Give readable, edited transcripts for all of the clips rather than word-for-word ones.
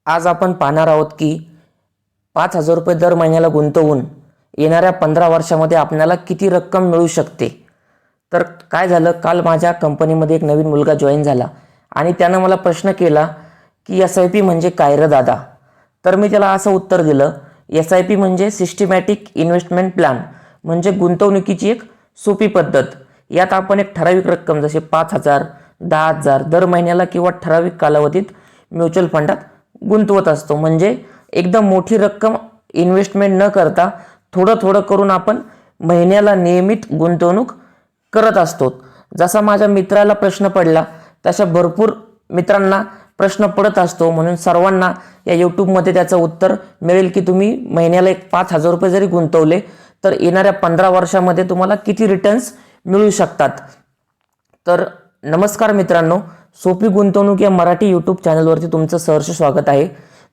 आज आपण पाहणार आहोत की 5,000 रुपये दर महिन्याला गुंतवून येणाऱ्या 15 वर्षामध्ये आपल्याला किती रक्कम मिळू शकते। तर काय झालं, काल माझ्या कंपनीमध्ये एक नवीन मुलगा जॉईन झाला आणि त्यानं मला प्रश्न केला की SIP म्हणजे काय रे दादा। तर मी त्याला असं उत्तर दिलं, SIP म्हणजे सिस्टमॅटिक इन्व्हेस्टमेंट प्लॅन, म्हणजे गुंतवणुकीची एक सोपी पद्धत। यात आपण एक ठराविक रक्कम जसे 5,000, 10,000 दर महिन्याला किंवा ठराविक कालावधीत म्युच्युअल फंडात गुंतवत असतो। म्हणजे एकदम मोठी रक्कम इन्व्हेस्टमेंट न करता थोडं थोडं करून आपण महिन्याला नियमित गुंतवणूक करत असतो। जसा माझ्या मित्राला प्रश्न पडला तशा भरपूर मित्रांना प्रश्न पडत असतो, म्हणून सर्वांना या यूट्यूबमध्ये त्याचं उत्तर मिळेल की तुम्ही महिन्याला एक 5,000 रुपये जरी गुंतवले तर येणाऱ्या 15 वर्षामध्ये तुम्हाला किती रिटर्न्स मिळू शकतात। तर नमस्कार मित्रांनो, सोपी गुंतवणूक या मराठी यूट्यूब चॅनलवरती तुमचं सहर्ष स्वागत आहे।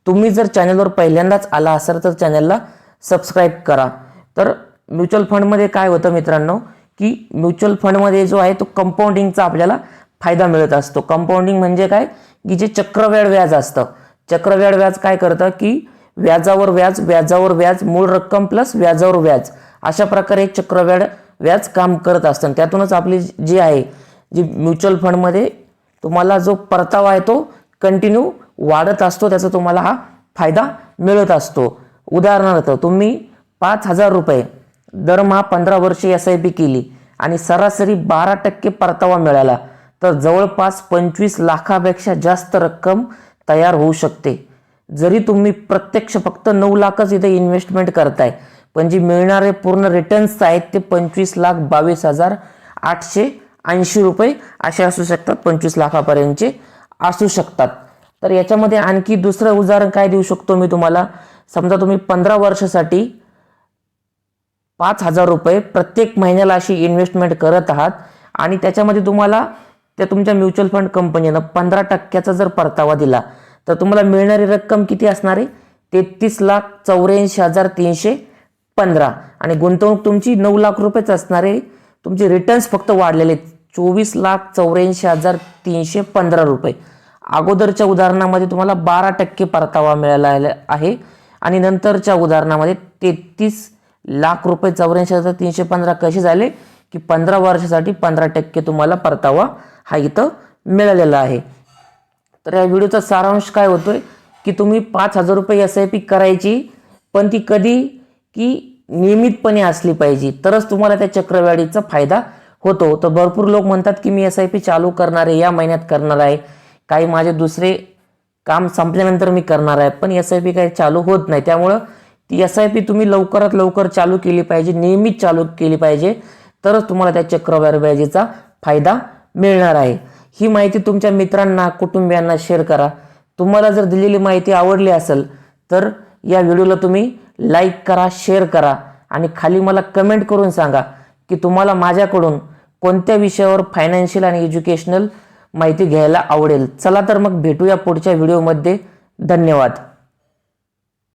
तुम्ही जर चॅनलवर पहिल्यांदाच आला असाल तर चॅनलला सबस्क्राईब करा। तर म्युच्युअल फंडमध्ये काय होतं मित्रांनो की म्युच्युअल फंडमध्ये जो आहे तो कंपाऊंडिंगचा आपल्याला फायदा मिळत असतो। कंपाऊंडिंग म्हणजे काय की जे चक्रवाढ व्याज असतं, चक्रवाढ व्याज काय करतं की व्याजावर व्याज, व्याजावर व्याज, मूळ रक्कम प्लस व्याजावर व्याज, अशा प्रकारे चक्रवाढ व्याज काम करत असतं। त्यातूनच आपली जी आहे जी म्युच्युअल फंडमध्ये तुम्हाला जो परतावा आहे तो कंटिन्यू वाढत असतो, त्याचा तुम्हाला हा फायदा मिळत असतो। उदाहरणार्थ तुम्ही 5,000 रुपये दरमहा 15 वर्षे SIP केली आणि सरासरी 12% परतावा मिळाला तर जवळपास 25 लाखापेक्षा जास्त रक्कम तयार होऊ शकते। जरी तुम्ही प्रत्यक्ष फक्त 9 लाखच इथे इन्व्हेस्टमेंट करताय, पण जी मिळणारे पूर्ण रिटर्न्स आहेत ते 25,22,880 रुपये असे असू शकतात, 25 लाखापर्यंतचे असू शकतात। तर याच्यामध्ये आणखी दुसरं उदाहरण काय देऊ शकतो मी तुम्हाला, समजा तुम्ही 15 वर्षासाठी 5,000 रुपये प्रत्येक महिन्याला अशी इन्व्हेस्टमेंट करत आहात आणि त्याच्यामध्ये तुम्हाला त्या तुमच्या म्युच्युअल फंड कंपनीनं 15% जर परतावा दिला तर तुम्हाला मिळणारी रक्कम किती असणार आहे, 33,84,315 आणि गुंतवणूक तुमची 9 लाख रुपयेच असणार आहे। तुमचे रिटर्न्स फक्त वाढलेले 24,84,315 रुपये। अगोदरच्या उदाहरणामध्ये तुम्हाला 12% परतावा मिळाला आहे आणि नंतरच्या उदाहरणामध्ये 33 लाख रुपये 84,315 कसे झाले की 15 वर्षासाठी 15% तुम्हाला परतावा हा इथं मिळालेला आहे। तर या व्हिडिओचा सारांश काय होतोय की तुम्ही 5,000 रुपये SIP करायची, पण ती कधी की नियमितपणे असली पाहिजे, तरच तुम्हाला त्या चक्रवाढीचा फायदा होतो। तर भरपूर लोक म्हणतात की मी SIP चालू करणार आहे, या महिन्यात करणार आहे, काही माझे दुसरे काम संपल्यानंतर मी करणार आहे, पण SIP काही चालू होत नाही। त्यामुळं ती SIP तुम्ही लवकरात लवकर चालू केली पाहिजे, नियमित चालू केली पाहिजे, तरच तुम्हाला त्या चक्रवाढ व्याजाचा फायदा मिळणार आहे। ही माहिती तुमच्या मित्रांना, कुटुंबियांना शेअर करा। तुम्हाला जर दिलेली माहिती आवडली असेल तर या व्हिडिओला तुम्ही लाईक करा, शेअर करा आणि खाली मला कमेंट करून सांगा की तुम्हाला माझ्याकडून कोणत्या विषयावर फायनान्शियल आणि एज्युकेशनल माहिती घ्यायला आवडेल। चला तर मग भेटूया पुढच्या व्हिडिओमध्ये। धन्यवाद।